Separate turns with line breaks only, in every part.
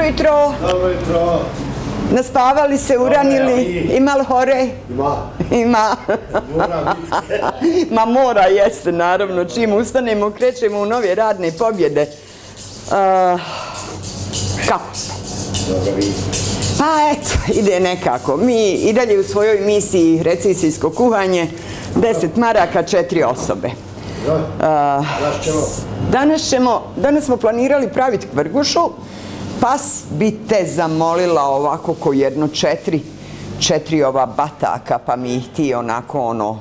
jutro.
Dobro jutro.
Naspavali se, uranili, ima li hore? Ima. Ma mora, jeste, naravno. Čim ustanemo, krećemo u nove radne pobjede. Kako ste? Pa eto, ide nekako. Mi i dalje u svojoj misiji recesijsko kuhanje, 10 maraka, 4 osobe. Danas smo planirali praviti kvrgušu, pa bi te zamolila ovako ko jedno 4 ova bataka, pa mi ih ti onako ono...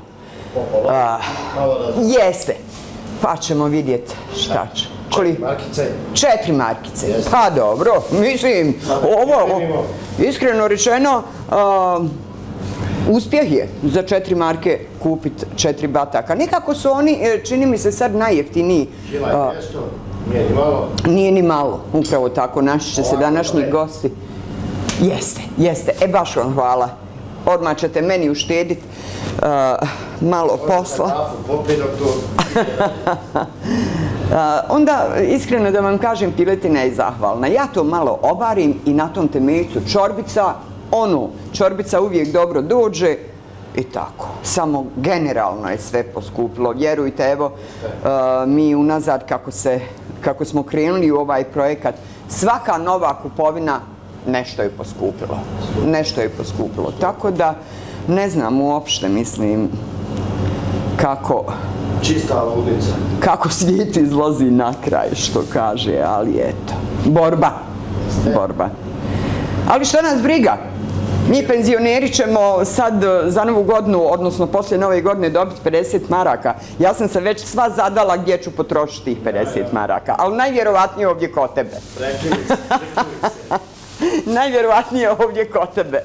Jeste, pa ćemo vidjeti šta će.
4 markice?
4 markice, pa dobro, mislim, ovo, iskreno rečeno, uspjeh je za 4 marke kupiti 4 bataka. Nekako su oni, čini mi se sad najjeftiniji.
Kila je 200, nije ni malo.
Nije ni malo, upravo tako, naši će se današnji gosti. Jeste, baš vam hvala. Odmah ćete meni uštediti malo posla. Onda, iskreno da vam kažem, piletina je zahvalna. Ja to malo obarim i na tom temeljcu čorbica, čorbica uvijek dobro dođe i tako. Samo generalno je sve poskupilo. Vjerujte, evo, mi unazad kako smo krenuli u ovaj projekat, svaka nova kupovina nešto je poskupilo. Nešto je poskupilo. Tako da, ne znam uopšte, mislim, kako...
Čista ludica.
Kako svijet izlazi na kraj, što kaže, ali eto. Borba. Ali što nas briga? Mi penzioneri ćemo sad za novu godinu, odnosno poslije nove godine dobiti 50 maraka. Ja sam se već sva zadala gdje ću potrošiti tih 50 maraka, ali najvjerovatnije ovdje kod tebe.
Rekli se.
Najvjerovatnije ovdje kod tebe.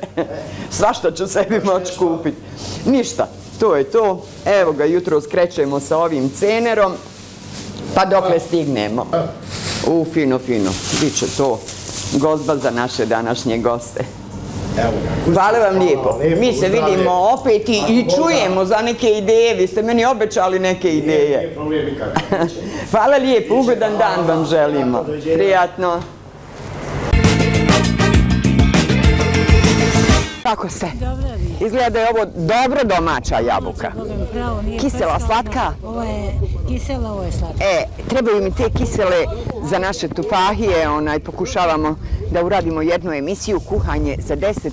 Svašta ću sebi moći kupiti. Ništa, to je to. Evo ga, jutro skrećemo sa ovim cenerom, pa dokle stignemo. Fino. Biće to gozba za naše današnje goste. Hvala vam lijepo. Mi se vidimo opet i čujemo za neke ideje. Vi ste meni obećali neke ideje.
Nije problem nikakav.
Hvala lijepo, ugodan dan vam želimo. Prijatno. Kako ste? Izgleda da je ovo dobro domaća jabuka. Kisela, slatka?
Ovo je kisela, ovo je slatka.
Trebaju mi te kisele za naše tupahije. Pokušavamo da uradimo jednu emisiju kuhanje za 10.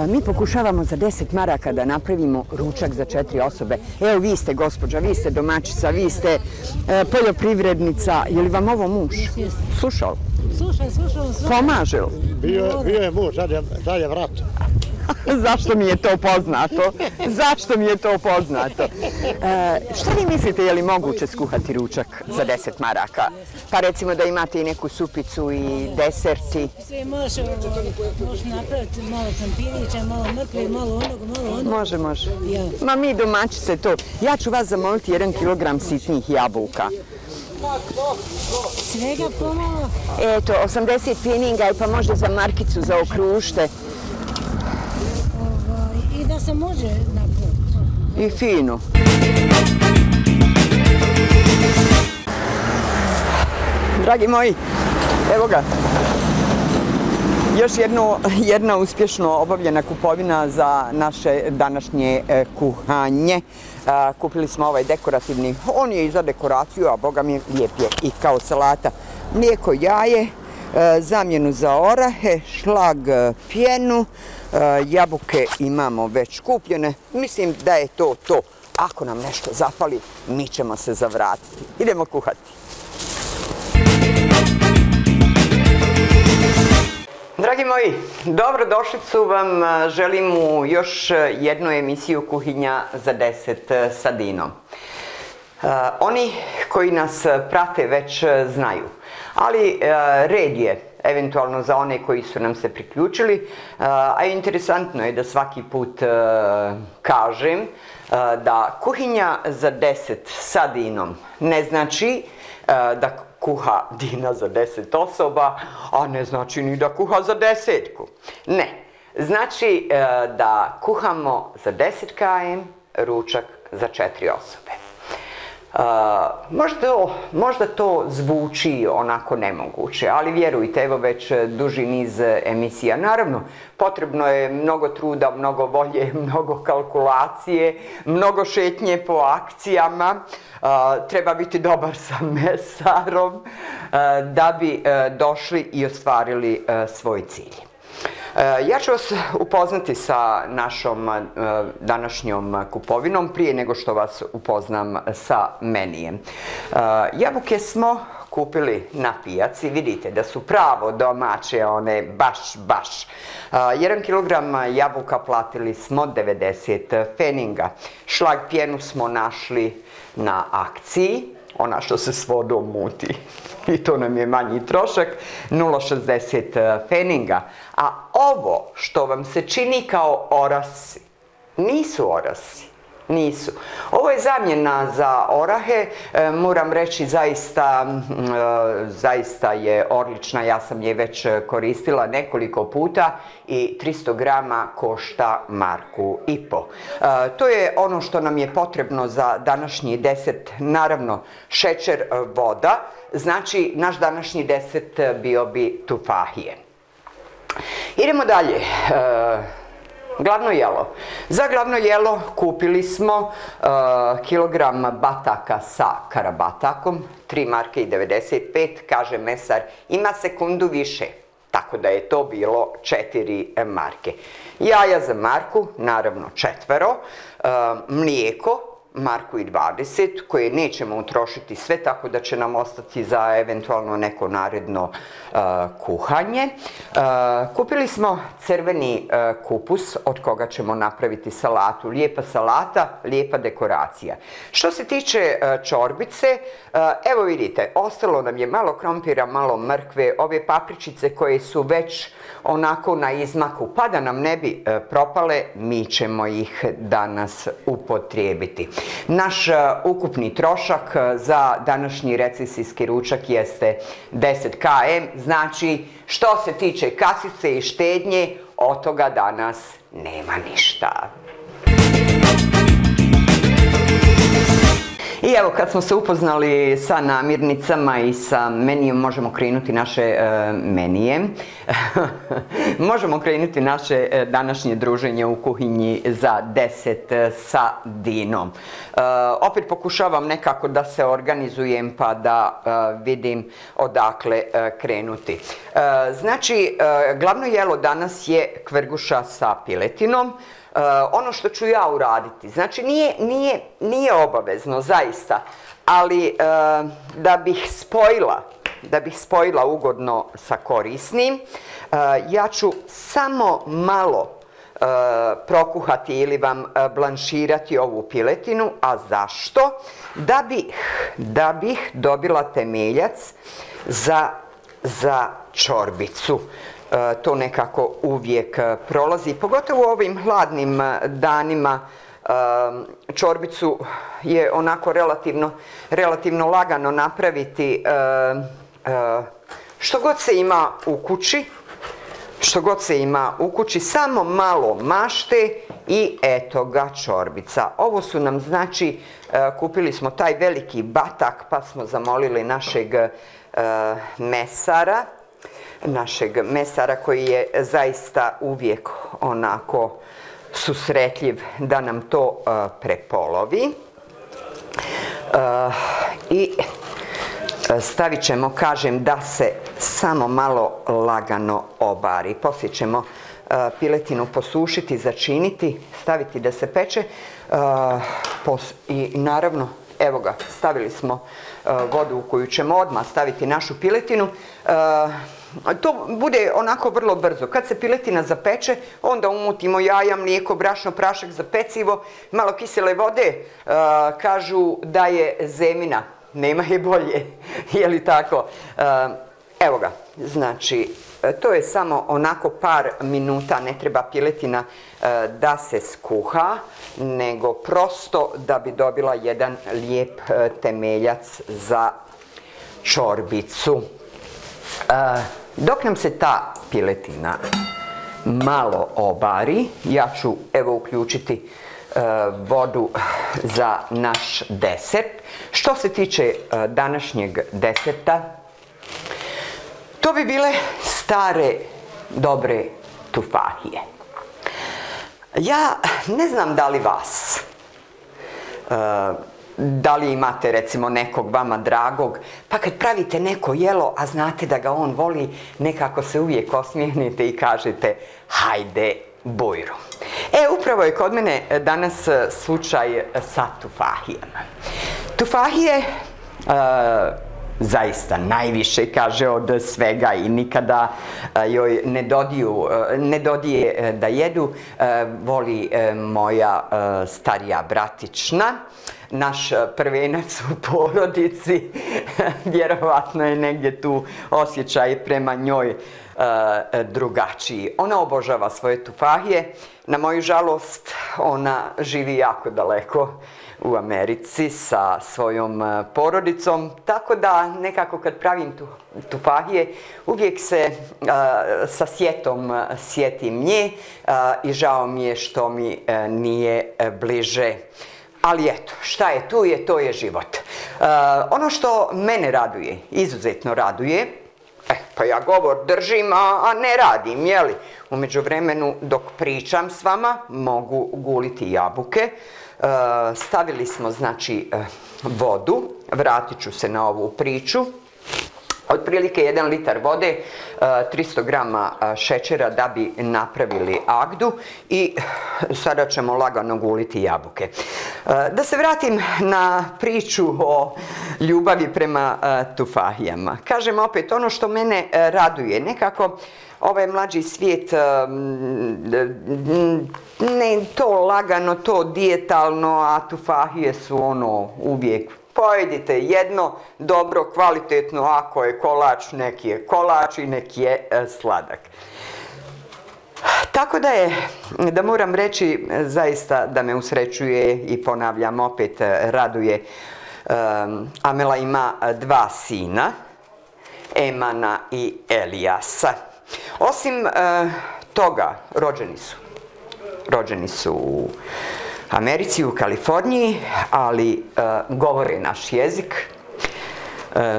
Mi pokušavamo za 10 maraka da napravimo ručak za 4 osobe. Evo, vi ste gospođa, vi ste domaćica, vi ste poljoprivrednica. Je li vam ovo muž? Slušao?
Slušao sve.
Pomaže li?
Bio je muž, sad je vrat.
Zašto mi je to poznato? Šta vi mislite, je li moguće skuhati ručak za 10 maraka? Pa recimo da imate i neku supicu i deserti.
Sve može napraviti malo krompirića, malo mrkve, malo onog.
Može. Ma mi domaćice to. Ja ću vas zamoliti 1 kilogram sitnih jabuka.
Svega pomalo?
Eto, 80 pjeninga i pa možda za markicu zaokružite.
I da se može napraviti.
I fino. Dragi moji, evo ga. Još jedna uspješno obavljena kupovina za naše današnje kuhanje. Kupili smo ovaj dekorativni, on je i za dekoraciju, a boga mi lijep je i kao salata. Mlijeko, jaje, zamjenu za orahe, šlag, pjenu, jabuke imamo već kupljene. Mislim da je to. Ako nam nešto zapali, mi ćemo se zavratiti. Idemo kuhati. Dragi moji, dobrodošlicu vam želim u još jednu emisiju kuhinja za 10 sa Dinom. Oni koji nas prate već znaju, ali red je eventualno za one koji su nam se priključili, a interesantno je da svaki put kažem da kuhinja za 10 sa Dinom ne znači da kuha Dina za 10 osoba, a ne znači ni da kuha za 10. Ne, znači da kuhamo za 10 km ručak za 4 osobe. Možda to zvuči onako nemoguće, ali vjerujte, evo već duži niz emisija. Naravno, potrebno je mnogo truda, mnogo volje, mnogo kalkulacije, mnogo šetnje po akcijama, treba biti dobar sa mesarom da bi došli i ostvarili svoj cilj. Ja ću vas upoznati sa našom današnjom kupovinom prije nego što vas upoznam sa menijem. Jabuke smo kupili na pijaci, vidite da su pravo domaće, one baš. 1 kg jabuka platili smo 90 pfenninga. Šlag pjenu smo našli na akciji, ona što se s vodom muti. I to nam je manji trošak, 0,60 pfenninga. A ovo što vam se čini kao orasi, nisu orasi, nisu. Ovo je zamjena za orahe, moram reći zaista je odlična, ja sam je već koristila nekoliko puta i 300 grama košta 1,5 Marku. To je ono što nam je potrebno za današnji deset, naravno šećer, voda, znači naš današnji deset bio bi tufahije. Idemo dalje. Glavno jelo. Za glavno jelo kupili smo kilogram bataka sa karabatakom, 3,95 Marke, kaže mesar, ima sekundu više, tako da je to bilo 4 marke. Jaja za 1 Marku, naravno 4, mlijeko, 1,20 Marku koje nećemo utrošiti sve, tako da će nam ostati za eventualno neko naredno kuhanje. Kupili smo crveni kupus od koga ćemo napraviti salatu. Lijepa salata, lijepa dekoracija. Što se tiče čorbice, evo vidite, ostalo nam je malo krompira, malo mrkve, ove papričice koje su već onako na izmaku, pa da nam ne bi propale, mi ćemo ih danas upotrijebiti. Naš ukupni trošak za današnji recesijski ručak jeste 10 km, znači što se tiče kasice i štednje, od toga danas nema ništa. I evo, kad smo se upoznali sa namirnicama i sa menijem, možemo krenuti naše menije. Možemo krenuti naše današnje druženje u kuhinji za 10 sa Dinom. Opet pokušavam nekako da se organizujem pa da vidim odakle krenuti. Znači, glavno jelo danas je kvrguša sa piletinom. Ono što ću ja uraditi, znači nije obavezno zaista, ali da bih spojila ugodno sa korisnim, ja ću samo malo prokuhati ili vam blanširati ovu piletinu. A zašto? Da bih dobila temeljac za čorbicu. To nekako uvijek prolazi, pogotovo u ovim hladnim danima. Čorbicu je onako relativno lagano napraviti, što god se ima u kući, samo malo mašte i eto ga čorbica. Ovo su nam, znači, kupili smo taj veliki batak pa smo zamolili našeg mesara koji je zaista uvijek onako susretljiv da nam to prepolovi. I stavit ćemo, kažem, da se samo malo lagano obari. Poslije ćemo piletinu posušiti, začiniti, staviti da se peče i naravno, evo ga, stavili smo vodu u koju ćemo odmah staviti našu piletinu. To bude onako vrlo brzo. Kad se piletina zapeče, onda umutimo jaja, mlijeko, brašno, prašak za pecivo, malo kisele vode. Kažu da je zemina, nema je bolje, je li tako? Evo ga, znači, to je samo onako par minuta, ne treba piletina da se skuha, nego prosto da bi dobila jedan lijep temeljac za čorbicu. Dok nam se ta piletina malo obari, ja ću evo uključiti vodu za naš desert. Što se tiče današnjeg deserta, to bi bile stare, dobre tufahije. Ja ne znam da li vas, da li imate recimo nekog vama dragog, pa kad pravite neko jelo, a znate da ga on voli, nekako se uvijek osmijenite i kažete hajde bujru. Upravo je kod mene danas slučaj sa tufahijama. Tufahije zaista najviše kaže od svega i nikada joj ne dodije da jedu, voli moja starija bratična. Naš prvenac u porodici, vjerovatno je negdje tu osjećaj prema njoj drugačiji. Ona obožava svoje tufahije. Na moju žalost, ona živi jako daleko u Americi sa svojom porodicom, tako da nekako kad pravim tufahije, uvijek se sa sjetom sjetim nje i žao mi je što mi nije bliže. Ali eto, šta je tu je, to je život. Ono što mene raduje, izuzetno raduje, pa ja govor držim, a ne radim, jeli? U međuvremenu, dok pričam s vama, mogu guliti jabuke. Stavili smo, znači, vodu. Vratit ću se na ovu priču. Otprilike 1 litar vode, 300 grama šećera da bi napravili agdu i sada ćemo lagano guliti jabuke. Da se vratim na priču o ljubavi prema tufahijama. Kažem opet, ono što mene raduje, nekako ovaj mlađi svijet, ne to lagano, to dijetalno, a tufahije su ono uvijek. Pojedite jedno dobro, kvalitetno, ako je kolač, neki je kolač i neki je sladak. Tako da moram reći zaista da me usrećuje i ponavljam opet raduje. Amela ima 2 sina, Emana i Elijasa. Osim toga, rođeni su u Americi, u Kaliforniji, ali govore naš jezik,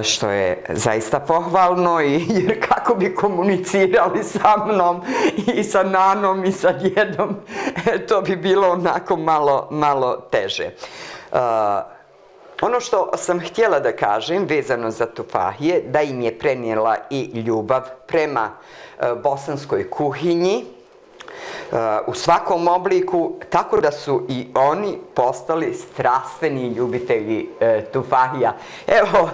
što je zaista pohvalno, jer kako bi komunicirali sa mnom i sa nanom i sa djedom, to bi bilo onako malo teže. Ono što sam htjela da kažem vezano za tufahije, da im je prenijela i ljubav prema bosanskoj kuhinji, u svakom obliku, tako da su i oni postali strastveni ljubitelji tufahija. Evo,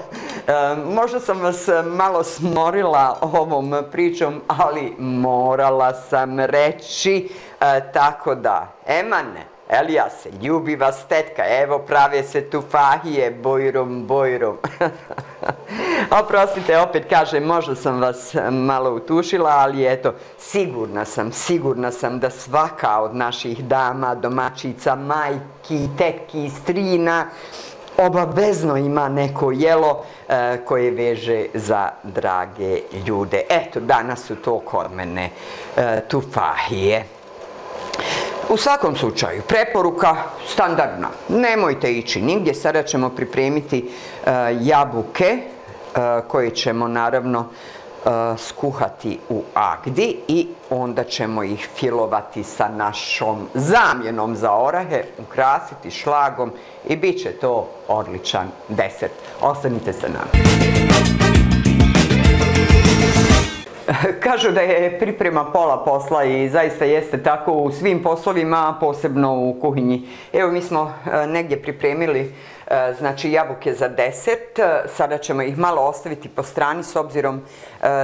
možda sam vas malo smorila ovom pričom, ali morala sam reći, tako da, Emane, Elijase, ljubi vas tetka, evo prave se tufahije, bojrom. Oprostite, opet kažem, možda sam vas malo utušila, ali eto, sigurna sam da svaka od naših dama, domaćica, majki, tetki, strina, obavezno ima neko jelo koje veže za drage ljude. Eto, danas su to kod mene tufahije. U svakom slučaju, preporuka standardna. Nemojte ići nigdje, sada ćemo pripremiti jabuke koje ćemo naravno skuhati u agdi i onda ćemo ih filovati sa našom zamjenom za orahe, ukrasiti šlagom i bit će to odličan desert. Ostanite sa nama. Kažu da je priprema pola posla i zaista jeste tako u svim poslovima, posebno u kuhinji. Evo, mi smo negdje pripremili znači jabuke za desert. Sada ćemo ih malo ostaviti po strani s obzirom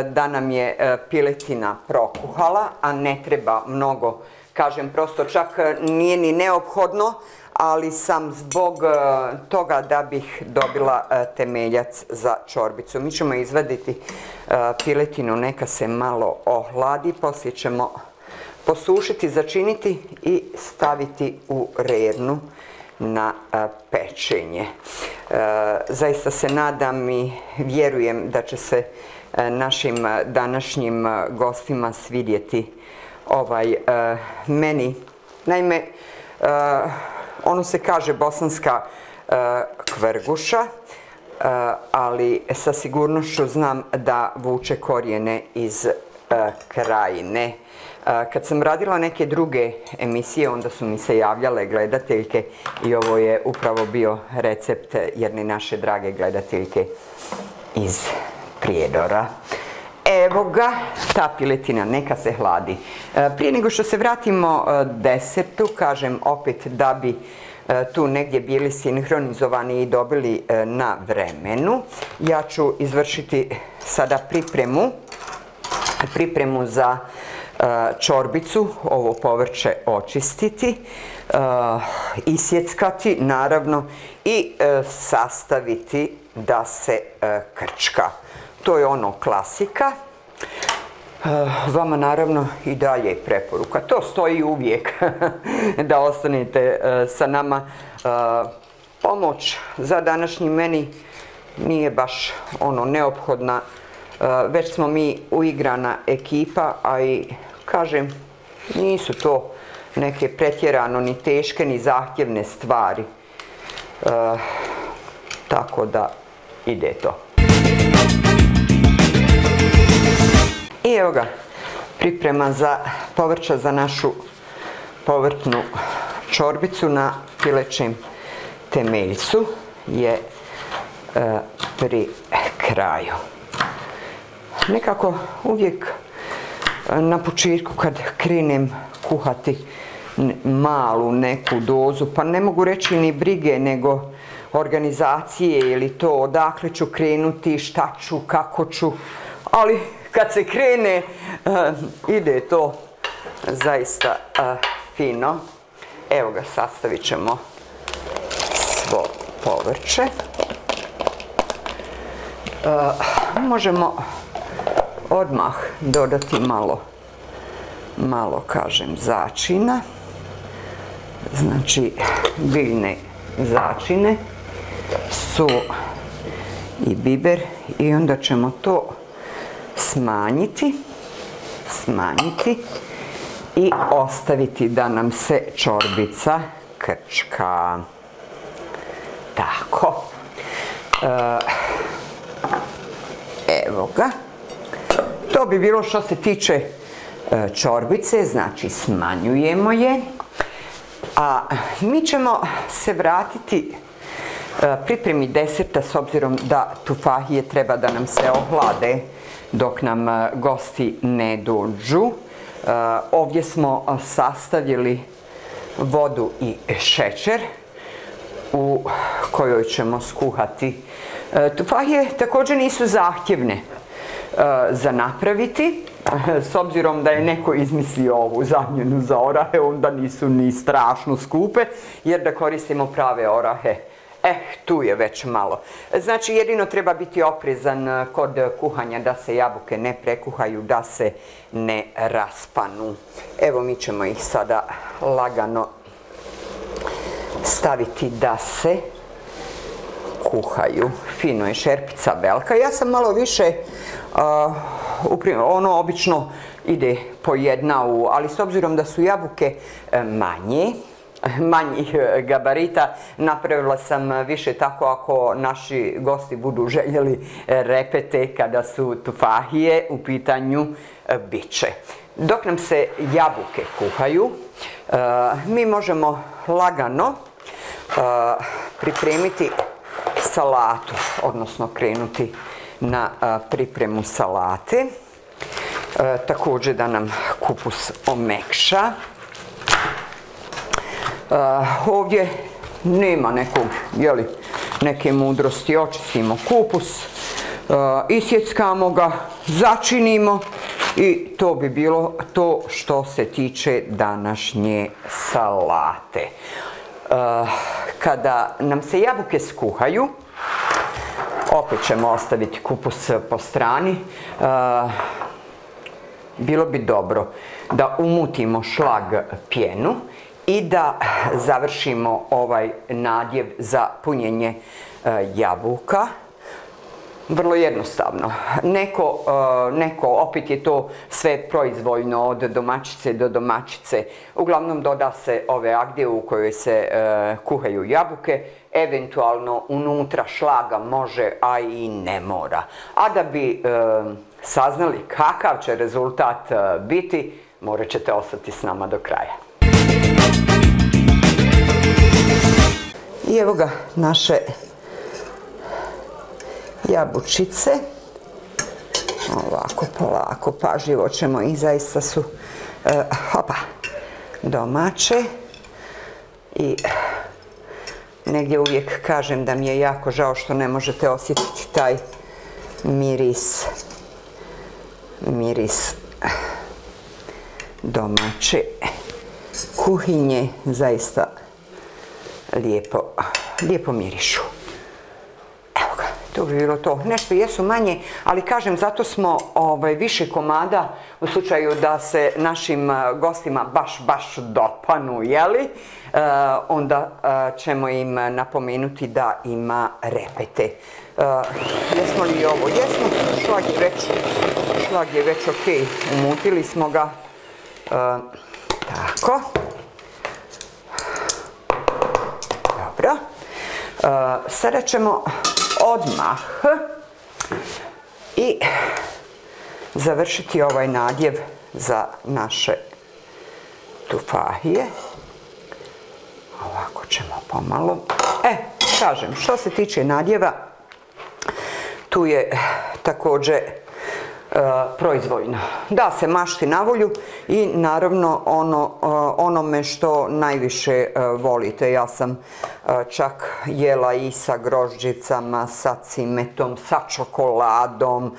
da nam je piletina prokuhala, a ne treba mnogo. Kažem, prosto čak nije ni neophodno, ali sam zbog toga da bih dobila temeljac za čorbicu. Mi ćemo izvaditi piletinu, neka se malo ohladi, poslije ćemo posušiti, začiniti i staviti u rernu na pečenje. Zaista se nadam i vjerujem da će se našim današnjim gostima svidjeti ovaj meni. Naime, Ono se kaže bosanska kvrguša, ali sa sigurnošću znam da vuče korijene iz Krajine. Kad sam radila neke druge emisije, onda su mi se javljale gledateljke i ovo je upravo bio recept jedne naše drage gledateljke iz Prijedora. Evo ga, ta piletina, neka se hladi. Prije nego što se vratimo desertu, kažem opet da bi tu negdje bili sinhronizovani i dobili na vremenu, ja ću izvršiti sada pripremu za čorbicu, ovo povrće očistiti, isjeckati naravno i sastaviti da se krčka. To je ono klasika. Vama naravno i dalje preporuka. To stoji uvijek da ostanete sa nama. Pomoć za današnji meni nije baš ono neophodna. Već smo mi uigrana ekipa, a i kažem, nisu to neke pretjerano ni teške ni zahtjevne stvari. Tako da ide to. I evo ga, priprema za povrća za našu povrtnu čorbicu na pilećem temeljcu je pri kraju. Nekako uvijek na početku kad krenem kuhati malu neku dozu, pa ne mogu reći ni brige, nego organizacije ili to odakle ću krenuti, šta ću, kako ću, ali kad se krene ide to zaista fino. Evo ga, sastavit ćemo svo povrće. Možemo odmah dodati malo kažem začina, znači biljne začine, sol i biber i onda ćemo to smanjiti i ostaviti da nam se čorbica krčka. Tako. Evo ga. To bi bilo što se tiče čorbice, znači smanjujemo je. A mi ćemo se vratiti pripremi deserta s obzirom da tufahije treba da nam se ohlade dok nam gosti ne dođu. Ovdje smo sastavili vodu i šećer u kojoj ćemo skuhati. Tufahije također nisu zahtjevne za napraviti. S obzirom da je neko izmislio ovu zamjenu za orahe, onda nisu ni strašno skupe, jer da koristimo prave orahe, tu je već malo. Znači, jedino treba biti oprezan kod kuhanja da se jabuke ne prekuhaju, da se ne raspanu. Evo, mi ćemo ih sada lagano staviti da se kuhaju. Fino je, šerpica velika. Ja sam malo više, ono obično ide po jedna ali s obzirom da su jabuke manjih gabarita, napravila sam više tako ako naši gosti budu željeli repete kada su tufahije u pitanju, bit će. Dok nam se jabuke kuhaju, mi možemo lagano pripremiti salatu, odnosno krenuti na pripremu salate. Također da nam kupus omekša. Ovdje nema neke mudrosti, očistimo kupus, isjeckamo ga, začinimo i to bi bilo to što se tiče današnje salate. Kada nam se jabuke skuhaju, opet ćemo ostaviti kupus po strani. Bilo bi dobro da umutimo šlag pjenu i da završimo ovaj nadjev za punjenje jabuka. Vrlo jednostavno. Neko, opet je to sve proizvoljno od domaćice do domaćice. Uglavnom doda se ove agdije u kojoj se kuhaju jabuke, eventualno unutra šlaga može, a i ne mora. A da bi saznali kakav će rezultat biti, morat ćete ostati s nama do kraja. I evo ga naše jabučice. Ovako polako, pažljivo ćemo i zaista su domaće. I negdje uvijek kažem da mi je jako žao što ne možete osjetiti taj miris domaće kuhinje. Zaista lijepo mirišu. Evo ga, to bi bilo to. Nešto jesu manje, ali kažem, zato smo više komada u slučaju da se našim gostima baš dopanu, jeli? Onda ćemo im napomenuti da ima repete. Jesmo li ovo? Jesmo, šlag je već ok, umutili smo ga. Tako. Dobro. Sada ćemo odmah i završiti ovaj nadjev za naše tufahije. Ovako ćemo pomalo. Kažem, što se tiče nadjeva, tu je također proizvoljno. Da se mašti na volju i naravno onome što najviše volite. Ja sam čak jela i sa grožđicama, sa cimetom, sa čokoladom.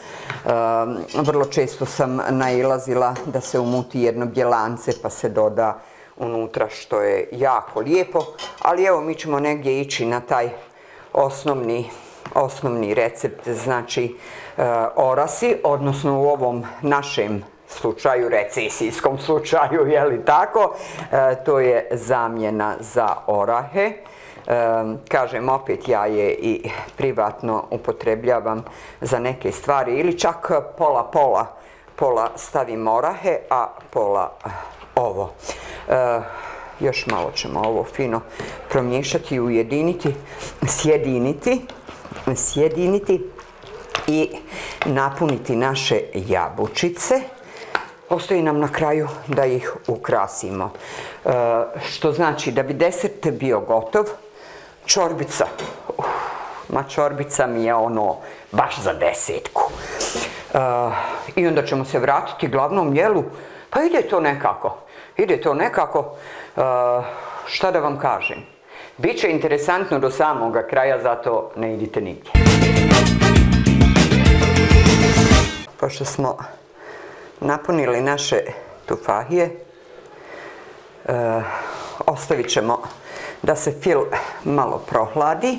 Vrlo često sam nailazila da se umuti jedno bjelance pa se doda unutra, što je jako lijepo. Ali evo, mi ćemo negdje ići na taj osnovni recept, znači orasi, odnosno u ovom našem slučaju, recesijskom slučaju, je li tako, to je zamjena za orahe. Kažem, opet ja je i privatno upotrebljavam za neke stvari ili čak pola stavim orahe, a pola ovo. Još malo ćemo ovo fino promiješati, ujediniti, sjediniti i napuniti naše jabučice. Ostaje nam na kraju da ih ukrasimo. Što znači da bi desert bio gotov, čorbica. Čorbica mi je baš za 10. I onda ćemo se vratiti glavnom jelu. Pa ide to nekako. Šta da vam kažem? Biće interesantno do samoga kraja, zato ne idite nigdje. Pošto smo napunili naše tufahije, ostavit ćemo da se fil malo prohladi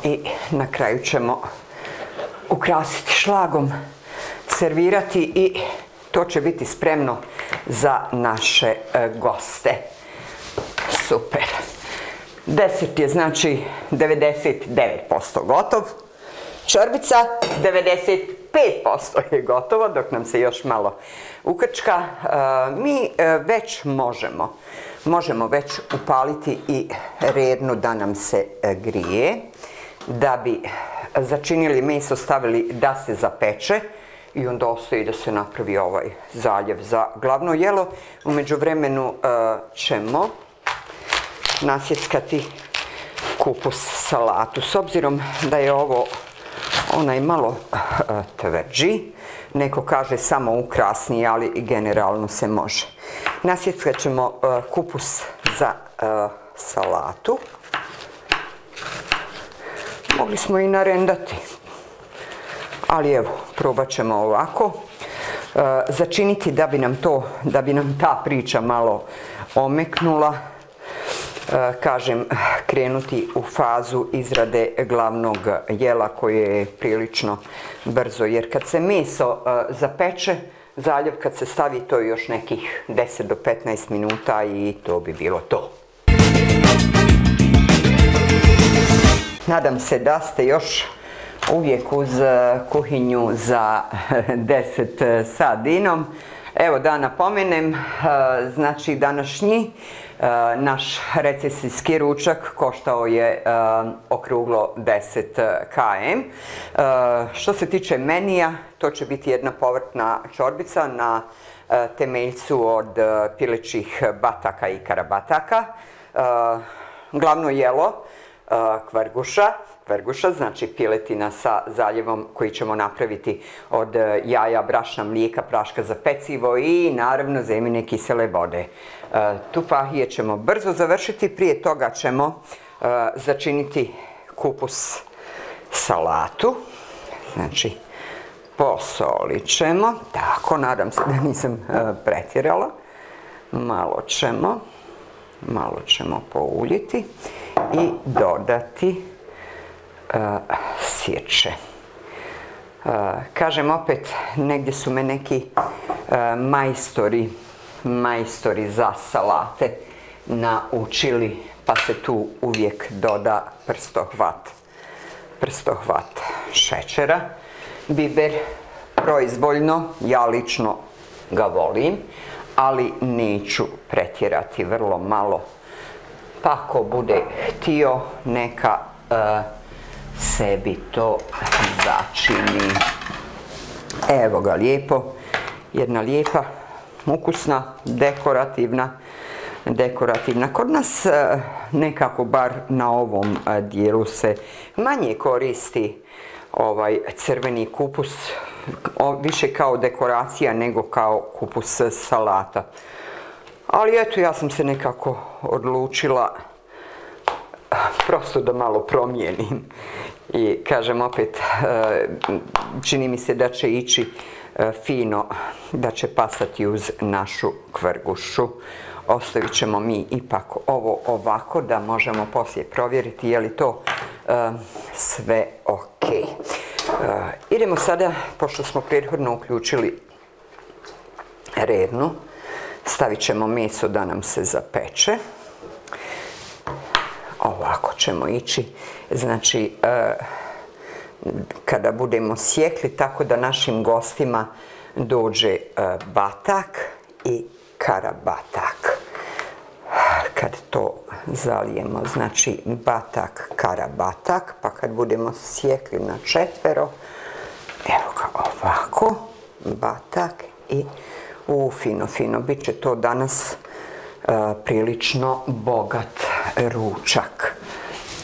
i na kraju ćemo ukrasiti šlagom, servirati i to će biti spremno za naše goste. Super. Desert je znači 99% gotov. Čorbica 95% je gotova, dok nam se još malo ukrčka. Mi već možemo već upaliti i rednu da nam se grije. Da bi začinili meso, stavili da se zapeče i onda ostaje da se napravi ovaj zaljev za glavno jelo. U međuvremenu ćemo nasjeckati kupus salatu. S obzirom da je ovo onaj malo tvrđi, neko kaže samo ukrasni, ali generalno se može. Nasjeckat ćemo kupus za salatu. Mogli smo i narendati, ali evo, probat ćemo ovako. Začiniti da bi nam ta priča malo omeknula. Kažem, krenuti u fazu izrade glavnog jela koje je prilično brzo, jer kad se meso zapeče, zaljev kad se stavi, to je još nekih 10 do 15 minuta i to bi bilo to. Nadam se da ste još uvijek uz kuhinju za 10 sa dinom. Evo da napomenem, znači današnji naš recesijski ručak koštao je okruglo 10 km. Što se tiče menija, to će biti jedna povrtna čorbica na temeljcu od pilećih bataka i karabataka. Glavno jelo kverguša, znači piletina sa zaljevom koji ćemo napraviti od jaja, brašna, mlijeka, praška za pecivo i naravno zemine kisele vode. Tufahije ćemo brzo završiti, prije toga ćemo začiniti kupus salatu, znači posolit ćemo, tako, nadam se da nisam pretjerala, malo ćemo pouljiti i dodati sirće. Kažem opet, negdje su me neki majstori za salate naučili, pa se tu uvijek doda prstohvat šećera. Biber proizvoljno, ja lično ga volim, ali neću pretjerati, vrlo malo. Pa ko bude htio, neka sebi to začini. Evo ga lijepo, jedna lijepa, ukusna, dekorativna. Kod nas nekako bar na ovom dijelu se manje koristi ovaj crveni kupus, više kao dekoracija nego kao kupus salata. Ali eto, ja sam se nekako odlučila prosto da malo promijenim. I kažem opet, čini mi se da će ići fino, da će pasati uz našu kvergušu. Ostavit ćemo mi ipak ovo ovako da možemo poslije provjeriti je li to sve ok. Idemo sada, pošto smo prethodno uključili rednu, stavit ćemo meso da nam se zapeče. Ovako ćemo ići, znači kada budemo sjekli, tako da našim gostima dođe batak i karabatak. Kad to zalijemo, znači batak, karabatak, pa kad budemo sjekli na četvero, evo ga ovako, batak i fino, bit će to danas prilično bogat ručak.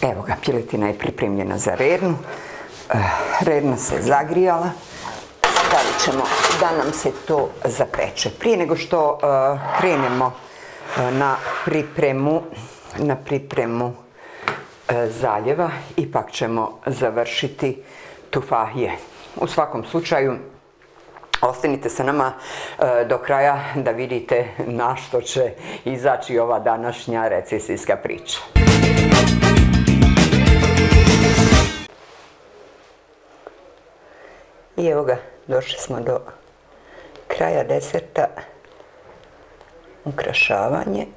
Evo ga, piletina je pripremljena za rednu, redna se zagrijala, stavit ćemo da nam se to zapeče. Prije nego što krenemo na pripremu zaljeva, ipak ćemo završiti tufahije. U svakom slučaju, ostanite sa nama do kraja da vidite na što će izaći ova današnja recesijska priča. I evo ga, došli smo do kraja deserta, ukrašavanje.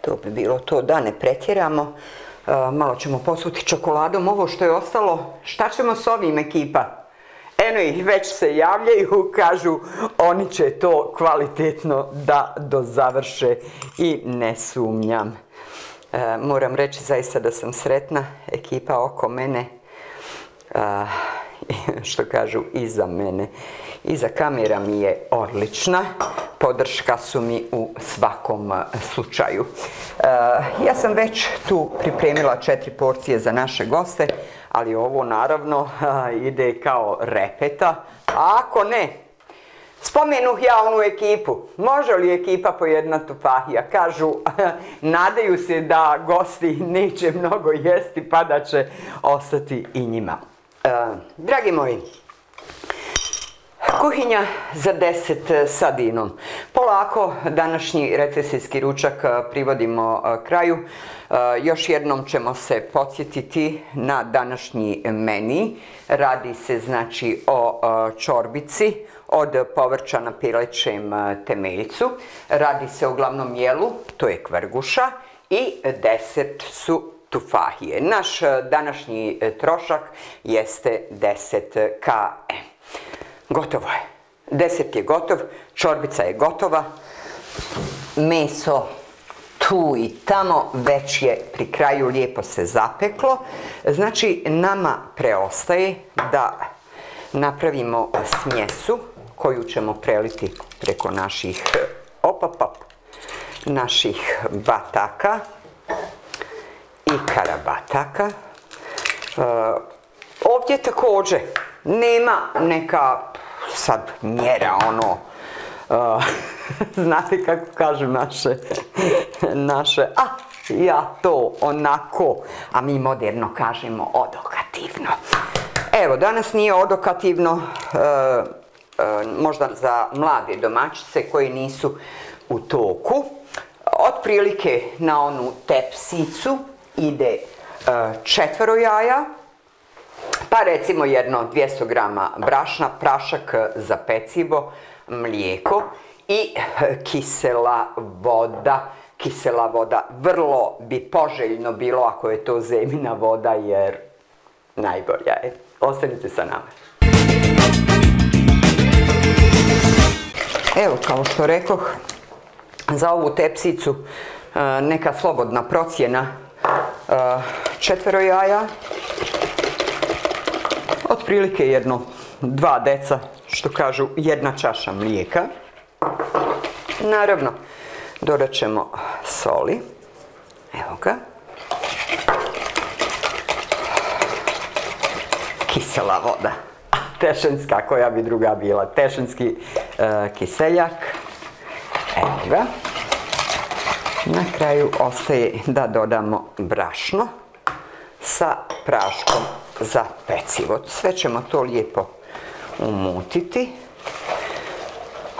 To bi bilo to, da ne pretjeramo. Malo ćemo posuti čokoladom. Ovo što je ostalo, šta ćemo s ovim, ekipa? Eno ih, već se javljaju, kažu oni će to kvalitetno da dozavrše i ne sumnjam. Moram reći zaista da sam sretna, ekipa oko mene, što kažu iza mene, iza kamera mi je odlična, podrška su mi u svakom slučaju. Ja sam već tu pripremila 4 porcije za naše goste, ali ovo naravno ide kao repeta. A ako ne, spomenuh ja onu ekipu, može li ekipa po jedna tufahija? Kažu, nadaju se da gosti neće mnogo jesti pa da će ostati i njima. Dragi moji, kuhinja za 10 sa dinom. Polako današnji recesijski ručak privodimo kraju. Još jednom ćemo se podsjetiti na današnji meni. Radi se znači o čorbici od povrća na pilećem temeljcu. Radi se o glavnom jelu, to je kverguša, i desert su tufahije. Naš današnji trošak jeste 10 km. Gotovo je. 10 je gotov, čorbica je gotova, meso tu i tamo već je pri kraju lijepo se zapeklo. Znači nama preostaje da napravimo smjesu koju ćemo preliti preko naših naših bataka i karabataka. Ovdje također nema neka sad mjera znate kako kažu naše ja to onako, a mi moderno kažemo odokativno. Evo, danas nije odokativno, možda za mlade domaćice koji nisu u toku. Otprilike na onu tepsicu ide 4 jaja, pa recimo jedno 200 grama brašna, prašak za pecivo, mlijeko i kisela voda. Kisela voda, vrlo bi poželjno bilo ako je to zemina voda jer najbolja je. Ostanite sa nama. Evo, kao što rekoh, za ovu tepsicu neka slobodna procjena 4 jaja, otprilike jedno 2 deca, što kažu 1 čaša mlijeka. Naravno, dodat ćemo soli. Evo ga. Kisela voda. Tešenska, koja bi druga bila. Tešenski kiseljak. Evo ga. Na kraju ostaje da dodamo brašno sa praškom za pecivo. Sve ćemo to lijepo umutiti.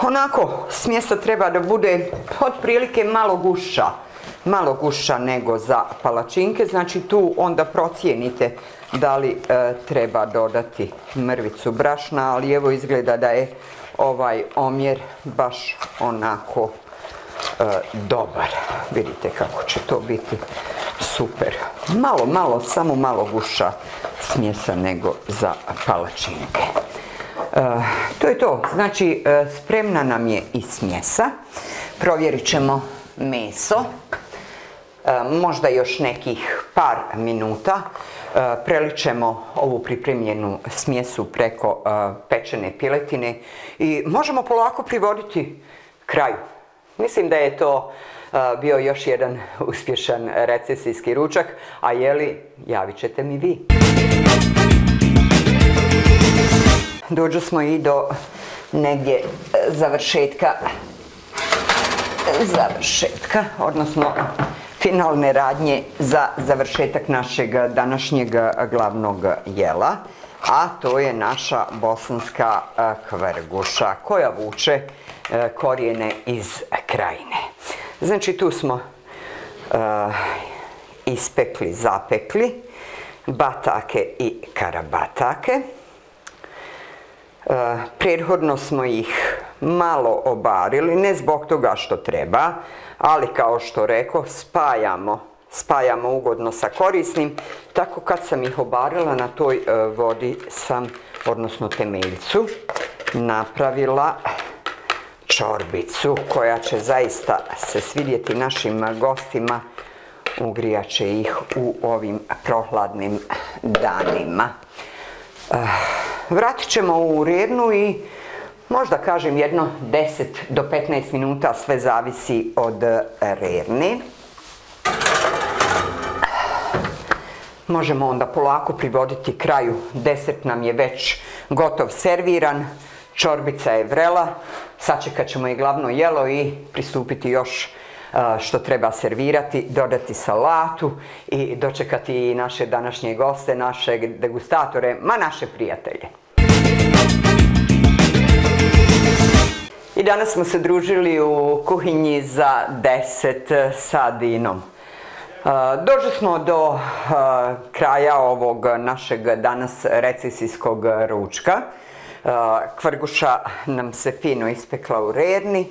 Onako, smjesa treba da bude otprilike malo gušća nego za palačinke, znači tu onda procijenite da li treba dodati mrvicu brašna, ali evo izgleda da je ovaj omjer baš onako dobar. Vidite kako će to biti super. Samo malo gušća smjesa nego za palačinke. To je to, znači spremna nam je i smjesa. Provjerit ćemo meso, možda još nekih par minuta. Prelit ćemo ovu pripremljenu smjesu preko pečene piletine i možemo polako privoditi kraju. Mislim da je to bio još jedan uspješan recesijski ručak, a jeli, javit ćete mi vi. Dođu smo i do negdje završetka, odnosno finalne radnje za završetak našeg današnjeg glavnog jela, a to je naša bosanska kvrguša koja vuče korijene iz Krajine. Znači tu smo ispekli, zapekli batake i karabatake. Prethodno smo ih malo obarili, ne zbog toga što treba, ali kao što reko, spajamo ugodno sa korisnim. Tako kad sam ih obarila na toj vodi sam, odnosno temeljcu, napravila čorbicu koja će zaista se svidjeti našim gostima, ugrijat će ih u ovim prohladnim danima. Vratit ćemo u rernu i možda kažem jedno 10 do 15 minuta, sve zavisi od rerne. Možemo onda polako privoditi kraju. Deset nam je već gotov serviran, čorbica je vrela, sačekat ćemo i glavno jelo i pristupiti još što treba servirati, dodati salatu i dočekati i naše današnje goste, naše degustatore, naše prijatelje. I danas smo se družili u kuhinji za 10 sa Dinom. Došli smo do kraja ovog našeg danas recesijskog ručka. Kvrguša nam se fino ispekla u rerni.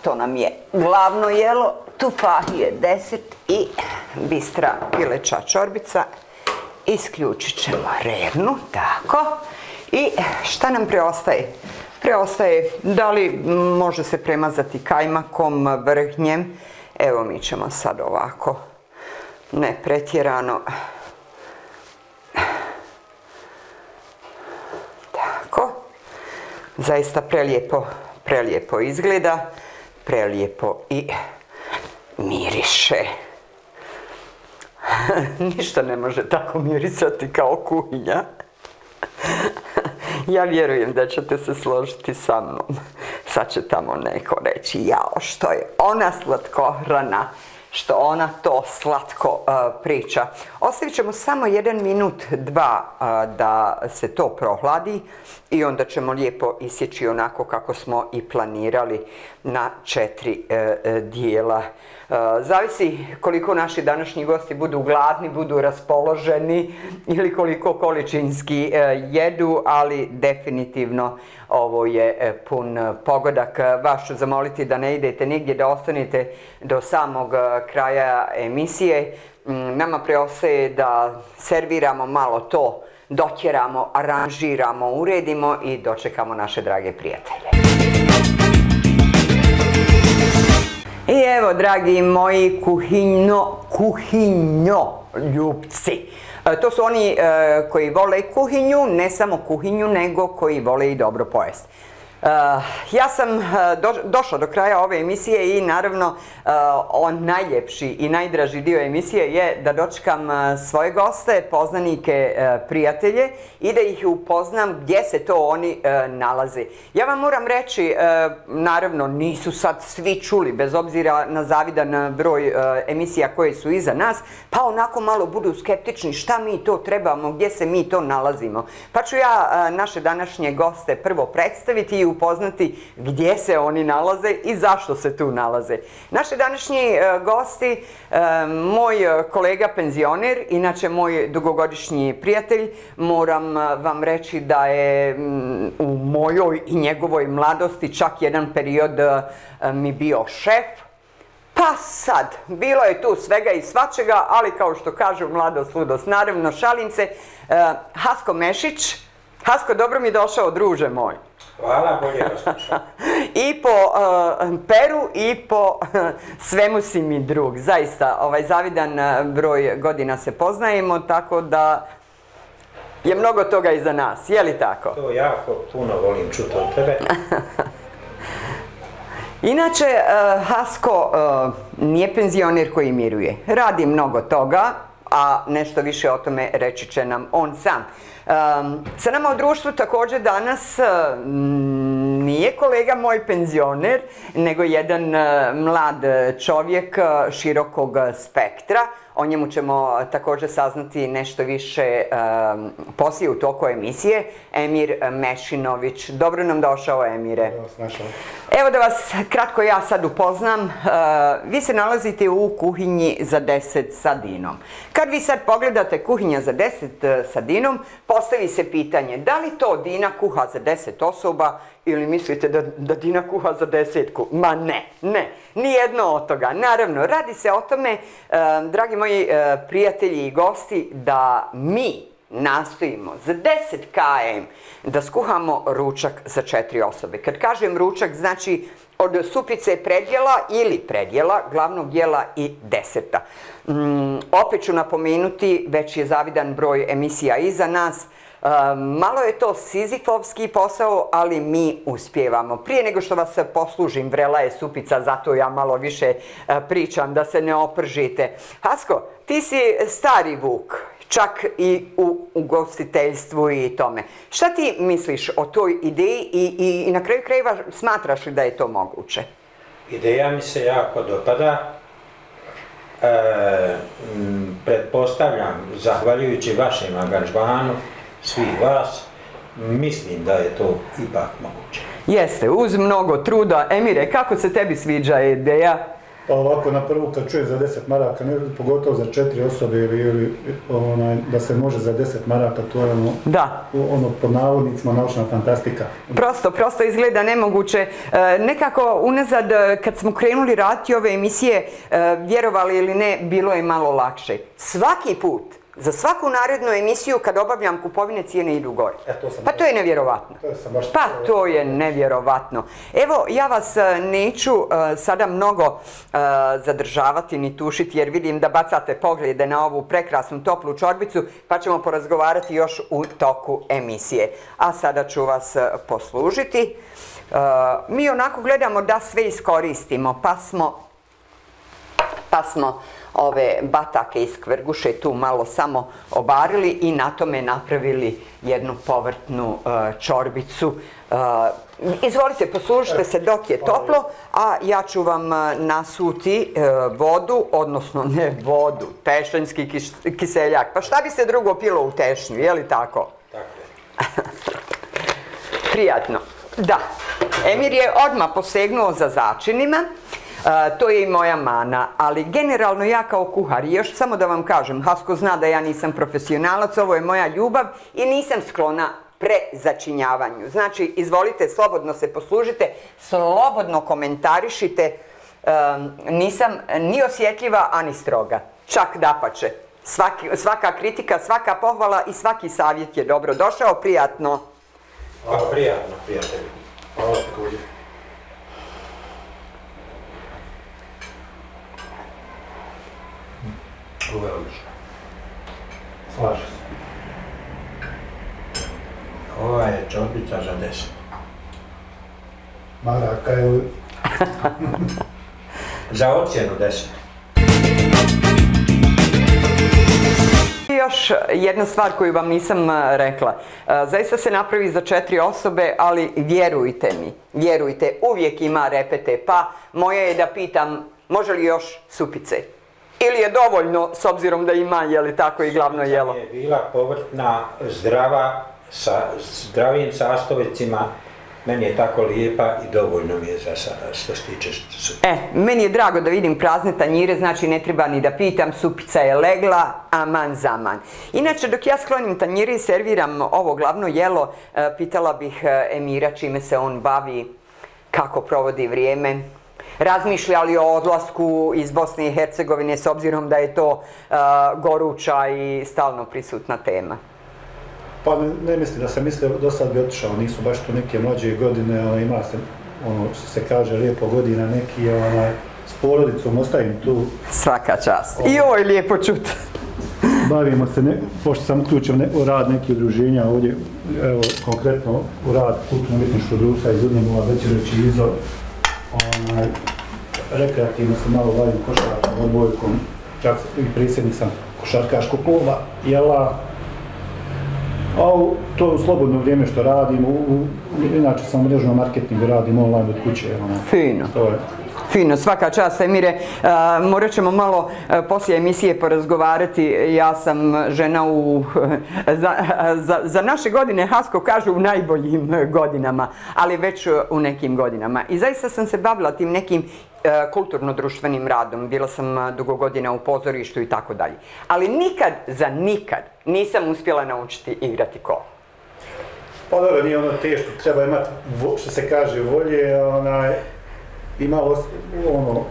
To nam je glavno jelo. Tufahije 10 i bistra pileća čorbica. Isključit ćemo rernu, tako. I šta nam preostaje? Preostaje da li može se premazati kajmakom, vrhnjem. Evo mi ćemo sad ovako, ne pretjerano. Tako. Zaista prelijepo izgleda, prelijepo i miriše. Ništa ne može tako mirisati kao kuhinja. Ja vjerujem da ćete se složiti sa mnom. Sad će tamo neko reći, jao, što je ona slatkohrana, što ona to slatko priča. Ostavit ćemo samo 1 minut, 2 da se to prohladi i onda ćemo lijepo isjeći onako kako smo i planirali na 4 dijela. Zavisi koliko naši današnji gosti budu gladni, budu raspoloženi ili koliko količinski jedu, ali definitivno ovo je pun pogodak. Vas ću zamoliti da ne idete nigdje, da ostanete do samog kraja emisije. Nama preostaje da serviramo malo to, dotjeramo, aranžiramo, uredimo i dočekamo naše drage prijatelje. I evo, dragi moji kuhinjoljupci. To su oni koji vole kuhinju, ne samo kuhinju, nego koji vole i dobro pojesti. Ja sam došla do kraja ove emisije i naravno najljepši i najdraži dio emisije je da dočekam svoje goste, poznanike, prijatelje i da ih upoznam gdje se to oni nalaze. Ja vam moram reći, naravno nisu sad svi čuli, bez obzira na zavidan broj emisija koje su iza nas, pa onako malo budu skeptični šta mi to trebamo, gdje se mi to nalazimo. Pa ću ja naše današnje goste prvo predstaviti i upoznati gdje se oni nalaze i zašto se tu nalaze. Naši današnji gosti, moj kolega penzioner, inače moj dugogodišnji prijatelj, moram vam reći da je u mojoj i njegovoj mladosti čak jedan period mi bio šef. Pa sad, bilo je tu svega i svačega, ali kao što kažu mladost, ludost, naravno šalim se. Hasko Mešić. Hasko, dobro mi došao, druže moj.
Hvala, bolje vas.
I po Peru i po svemu si mi drug. Zaista, zavidan broj godina se poznajemo, tako da je mnogo toga iza nas. Je li tako?
To jako puno volim čuti od tebe.
Inače, Hasko nije penzioner koji miruje. Radi mnogo toga, a nešto više o tome reći će nam on sam. Sa nama u društvu također danas nije kolega moj penzioner, nego jedan mlad čovjek širokog spektra. O njemu ćemo također saznati nešto više poslije u toku emisije. Emir Mešinović. Dobro nam došao, Emire. Evo da vas kratko ja sad upoznam. Vi se nalazite u kuhinji za 10 sa Dinom. Kad vi sad pogledate kuhinja za 10 sa Dinom, postavi se pitanje da li to Dina kuha za 10 osoba ili mislite da Dina kuha za 10? Ma ne, nijedno od toga. Naravno, radi se o tome, dragi moji prijatelji i gosti, da mi nastojimo za 10 km da skuhamo ručak za 4 osobe. Kad kažem ručak, znači od supice predjela ili predjela, glavnog jela i deseta. Opet ću napomenuti, već je zavidan broj emisija iza nas. Malo je to sizifovski posao, ali mi uspijevamo. Prije nego što vas poslužim, vrela je supica, zato ja malo više pričam, da se ne opržite. Hasko, ti si stari vuk, čak i u ugostiteljstvu i tome. Šta ti misliš o toj ideji i na kraju krajeva smatraš li da je to moguće?
Ideja mi se jako dopada. Pretpostavljam, zahvaljujući vašem angažmanu, svih vas, mislim da je to ipak moguće.
Jeste, uz mnogo truda. Emire, kako se tebi sviđa ideja?
Pa ovako na prvu kad čujem za 10 maraka, pogotovo za 4 osobe ili da se može za 10 maraka, to je ono pod navodnicima naučna fantastika.
Prosto izgleda nemoguće. Nekako unazad kad smo krenuli raditi ove emisije, vjerovali ili ne, bilo je malo lakše. Svaki put, za svaku narednu emisiju kad obavljam kupovine, cijene idu gore. Pa to je nevjerovatno. Pa to je nevjerovatno. Evo, ja vas neću sada mnogo zadržavati ni tušiti jer vidim da bacate poglede na ovu prekrasnu toplu čorbicu pa ćemo porazgovarati još u toku emisije. A sada ću vas poslužiti. Mi onako gledamo da sve iskoristimo pa smo ove batake iz Kvrguše tu malo samo obarili i na tome napravili jednu povrtnu čorbicu. Izvolite, poslužite se dok je toplo, a ja ću vam nasuti vodu, odnosno ne vodu, tešnjski kiseljak. Pa šta bi se drugo pilo u tešnju, je li tako?
Tako je.
Prijatno. Da. Emir je odmah posegnuo za začinima. To je i moja mana, ali generalno ja kao kuhar, još samo da vam kažem, Hasko zna da ja nisam profesionalac, ovo je moja ljubav i nisam sklona prezačinjavanju. Znači, izvolite, slobodno se poslužite, slobodno komentarišite, nisam ni osjetljiva, ani stroga. Čak dapače. Svaka kritika, svaka pohvala i svaki savjet je dobro došao, prijatno.
Prijatno, prijatelji. Hvala također. Ovo je odlično.
Slažem se.
Ova je čorbica za 10.
Maraka je...
Za ocjenu 10.
Još jedna stvar koju vam nisam rekla. Zaista se napravi za 4 osobe, ali vjerujte, uvijek ima repete, pa moje je da pitam može li još supice? Ili je dovoljno, s obzirom da ima, je li tako, i glavno jelo?
Je bila povrtna, zdrava, sa zdravim sastojcima, meni je tako lijepa i dovoljno mi je za sada što se tiče supice.
Meni je drago da vidim prazne tanjire, znači ne treba ni da pitam, supica je legla, aman zaman. Inače, dok ja sklonim tanjire i serviram ovo glavno jelo, pitala bih Emira čime se on bavi, kako provodi vrijeme. Razmišlja li o odlasku iz Bosne i Hercegovine s obzirom da je to goruća i stalno prisutna tema?
Pa ne mislim da sam mislio, do sad bi otišao, nisu baš tu neke mlađe godine, ima se, što se kaže, lijepo godina neki, s porodicom ostavim tu.
Svaka čast. I ovo je lijepo čut.
Bavimo se, pošto sam uključen u rad nekih udruženja ovdje, evo, konkretno u rad kulturno-umjetničkog društva iz Udnjegova, Večereći Izor. Rekreativno se malo bavim košarkom, odbojkom, čak i predsjednik sam košarkaškog kluba, jela. A to je u slobodno vrijeme što radim, inače sam u mrežnom marketingu, radim online od kuće.
Fino. Fino, svaka čast, Emire. Morat ćemo malo poslije emisije porazgovarati. Ja sam žena za naše godine, Hasko kažu, u najboljim godinama, ali već u nekim godinama. I zaista sam se bavila tim nekim kulturno-društvenim radom. Bila sam dugo godina u pozorištu i tako dalje. Ali nikad nisam uspjela naučiti igrati kola.
Pa dobro, nije ono teško, treba imati, što se kaže, volje,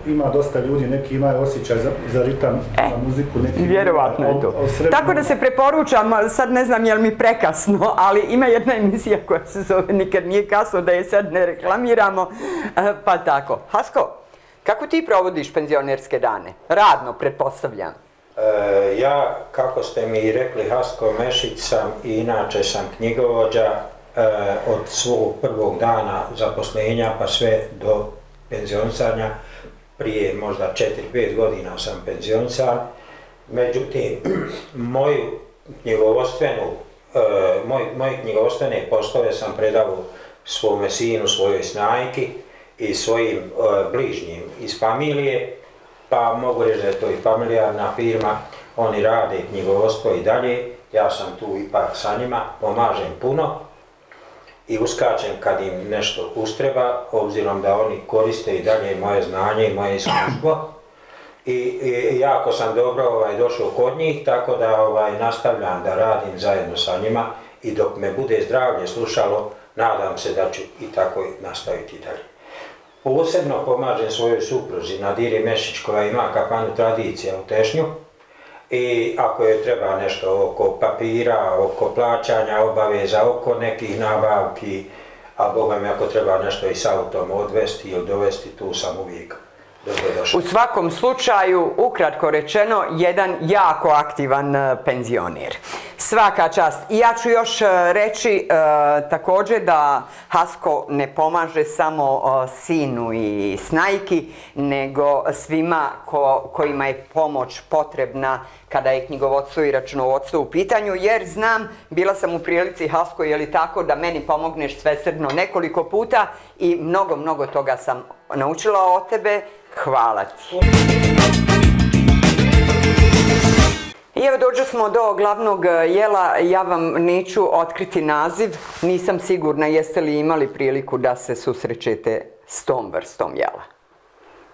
ima dosta ljudi, neki imaju osjećaj za ritam, za muziku, neki...
Vjerovatno je to. Tako da se preporučam, sad ne znam je li mi prekasno, ali ima jedna emisija koja se zove Nikad nije kasno, da je sad ne reklamiramo, pa tako. Hasko, kako ti provodiš penzionerske dane? Radno, pretpostavljam.
Ja, kako ste mi rekli, Hasko Mešić sam i inače sam knjigovođa od svog prvog dana zaposlenja pa sve do penzionisanja. Prije možda 4-5 godina sam penzionisan. Međutim, moje knjigovostvene poslove sam predao svome sinu, svojoj snajki i svojim bližnjim iz familije, pa mogu reći da je to i familijarna firma, oni rade knjigovodstvo i dalje, ja sam tu ipak sa njima, pomažem puno i uskačem kad im nešto ustreba, obzirom da oni koriste i dalje moje znanje i moje iskustvo. I jako sam dobro došao kod njih, tako da nastavljam da radim zajedno sa njima i dok me bude zdravlje slušalo, nadam se da ću i tako nastaviti dalje. Posebno pomažem svojoj supruzi Nadiri Mešić koja ima kafanu Tradicija u Tešnju i ako je treba nešto oko papira, oko plaćanja obaveza, oko nekih nabavki, a Boga mi ako treba nešto i s autom odvesti ili dovesti, tu sam uvijek dobrodošao.
U svakom slučaju, ukratko rečeno, jedan jako aktivan penzioner. Svaka čast. I ja ću još reći također da Hasko ne pomaže samo sinu i snajki, nego svima kojima je pomoć potrebna kada je knjigovodstvo i računovodstvo u pitanju, jer znam, bila sam u prilici, Hasko, je li tako, da meni pomogneš svesrdno nekoliko puta i mnogo toga sam naučila od tebe. Hvala ti. I evo dođe smo do glavnog jela, ja vam neću otkriti naziv, nisam sigurna jeste li imali priliku da se susrećete s tom vrstom jela.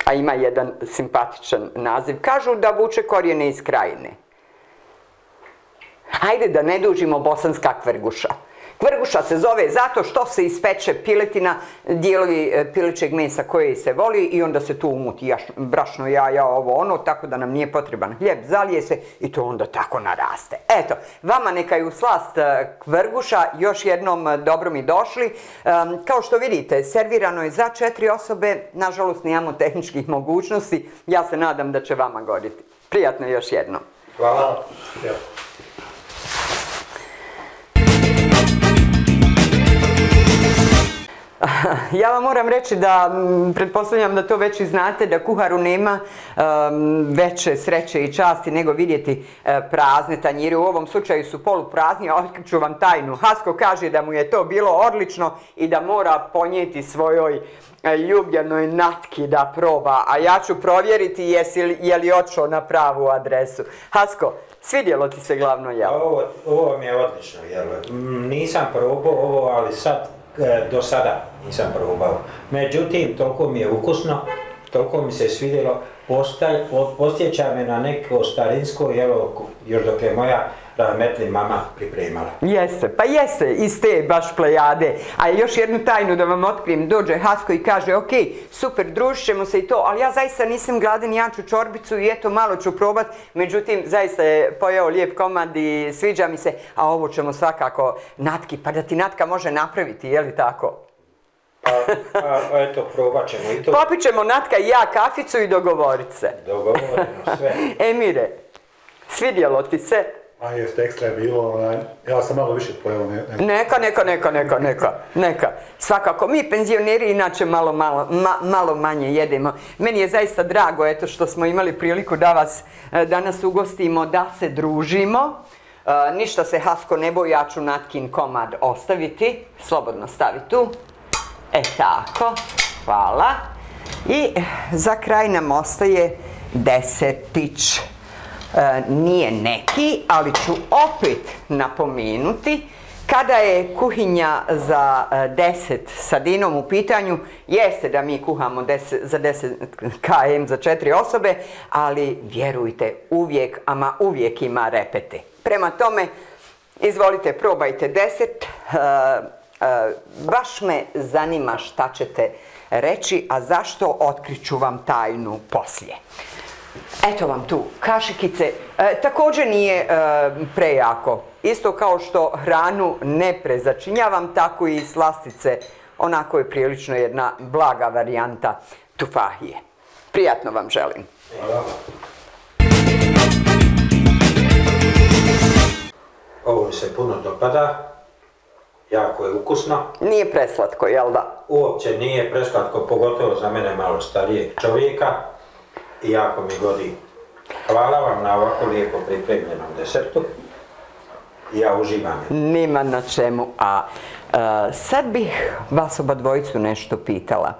A ima jedan simpatičan naziv, kažu da vuče korijene iz Krajine. Hajde da ne dužimo, bosanska kvrguša. Kvrguša se zove zato što se ispeče piletina, dijelovi pilećeg mesa koje se voli i onda se tu umuti brašno, jaja, ovo ono, tako da nam nije potreban hljeb, zalije se i to onda tako naraste. Eto, vama neka je u slast kvrguša, još jednom dobro mi došli. Kao što vidite, servirano je za 4 osobe, nažalost nemamo tehničkih mogućnosti, ja se nadam da će vama goditi. Prijatno još jednom.
Hvala.
Ja vam moram reći da, pretpostavljam da to već i znate, da kuharu nema veće sreće i časti nego vidjeti prazne tanjire. U ovom slučaju su poluprazni, a otkriću vam tajnu. Hasko kaže da mu je to bilo odlično i da mora ponijeti svojoj ljubljenoj Natki da proba, a ja ću provjeriti je li otišao na pravu adresu. Hasko, svidjelo ti se glavno jelo?
Ovo mi je odlično jelo. Nisam probao ovo, ali sad do sada nisam probao. Međutim, toliko mi je ukusno, toliko mi se svidjelo, posjeća me na neko starinsko jelo, još dok je moja rahmetli mama pripremala.
Jeste, pa jeste, iz te baš plejade. A još jednu tajnu da vam otkrijem, dođe Hasko i kaže, ok, super, družit ćemo se i to, ali ja zaista nisam gladan, ja ću čorbicu i eto, malo ću probat, međutim, zaista je pojeo lijep komad i sviđa mi se, a ovo ćemo svakako Natki, pa da ti Natka može napraviti, je li tako?
Eto, probat ćemo i to.
Popit ćemo Natka i ja kaficu i dogovorit se.
Dogovoreno sve.
Emire, svidjelo ti se?
A jeste, ekstra je bilo, ja sam malo više pojeo.
Neka. Svakako, mi penzioneri inače malo manje jedemo. Meni je zaista drago, eto, što smo imali priliku da vas danas ugostimo, da se družimo. Ništa se, Hasko, ne boji, ja ću Natkin komad ostaviti. Slobodno stavi tu. E tako, hvala. I za kraj nam ostaje desetić. Nije neki, ali ću opet napomenuti, kada je kuhinja za 10 sa Dinom u pitanju, jeste da mi kuhamo za 10 km za 4 osobe, ali vjerujte, uvijek ima repete. Prema tome, izvolite, probajte 10. Baš me zanima šta ćete reći, a zašto, otkriću vam tajnu poslije. Eto vam tu kašikice, također nije prejako. Isto kao što hranu ne prezačinjavam, tako i slastice, onako je prilično jedna blaga varijanta tufahije. Prijatno vam želim.
Hvala. Ovo mi se puno dopada, jako je ukusno.
Nije preslatko, jel da?
Uopće nije preslatko, pogotovo za mene malo starijeg čovjeka. I jako mi godi. Hvala vam na ovako lijepo pripremljenom desertu. Ja uživam.
Nima na čemu. A sad bih vas oba dvojicu nešto pitala.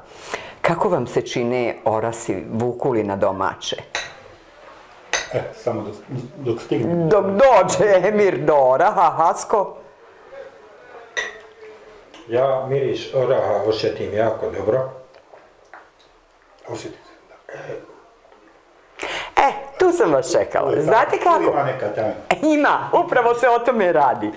Kako vam se čine orasi Vukulina domaće?
Samo dok stigne.
Dok dođe Emir do oraha, Hasko?
Ja miris oraha osjetim jako dobro.
Osjetite.
Tu sam vas čekala. Znate kako?
Ima neka tajna.
Ima, upravo se o tome radi.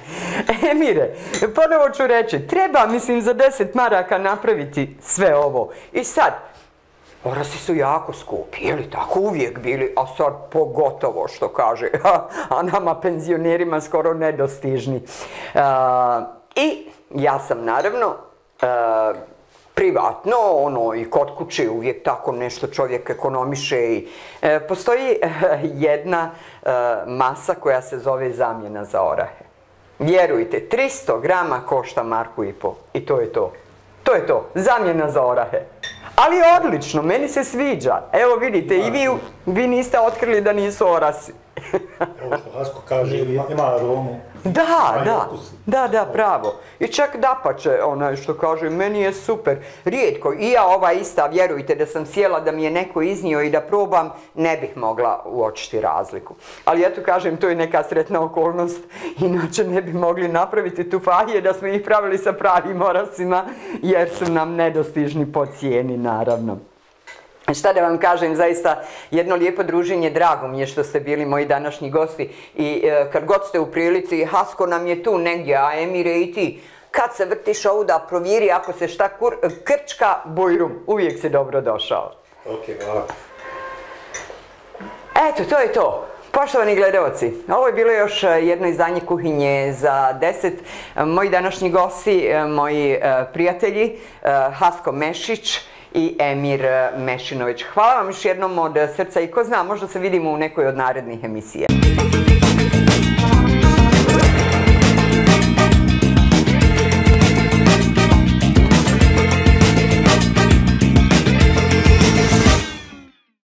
Mire, ponovo ću reći, treba, mislim, za 10 maraka napraviti sve ovo. I sad, orasi su jako skupi, je li tako uvijek bili, a sad pogotovo, što kaže, a nama penzionerima skoro nedostižni. I ja sam naravno privatno, i kod kuće uvijek tako nešto čovjek ekonomiše i postoji jedna masa koja se zove zamjena za orahe. Vjerujte, 300 grama košta 1,5 marku i to je to. To je to, zamjena za orahe. Ali odlično, meni se sviđa. Evo vidite, i vi niste otkrili da nisu orasi.
Evo što Hasko kaže, ima aromu.
Da, pravo. I čak dapače, što kaže, meni je super. Rijetko, i ja ova ista, vjerujte da sam sjela da mi je neko iznio i da probam, ne bih mogla uočiti razliku. Ali eto kažem, to je neka sretna okolnost, inače ne bi mogli napraviti tufahije da smo ih pravili sa pravim orasima, jer su nam nedostižni po cijeni, naravno. Šta da vam kažem, zaista jedno lijepo druženje, drago mi je što ste bili moji današnji gosti i kad god ste u prilici, Hasko nam je tu negdje, a Emire i ti, kad se vrtiš ovuda, provjeri ako se šta krčka, bujrum, uvijek si dobro došao.
Ok, hvala.
Eto, to je to. Poštovani gledalci, ovo je bilo još jedno izdanje Kuhinje za 10. Moji današnji gosti, moji prijatelji, Hasko Mešić i Emir Mešinović. Hvala vam još jednom od srca i ko zna, možda se vidimo u nekoj od narednih emisija.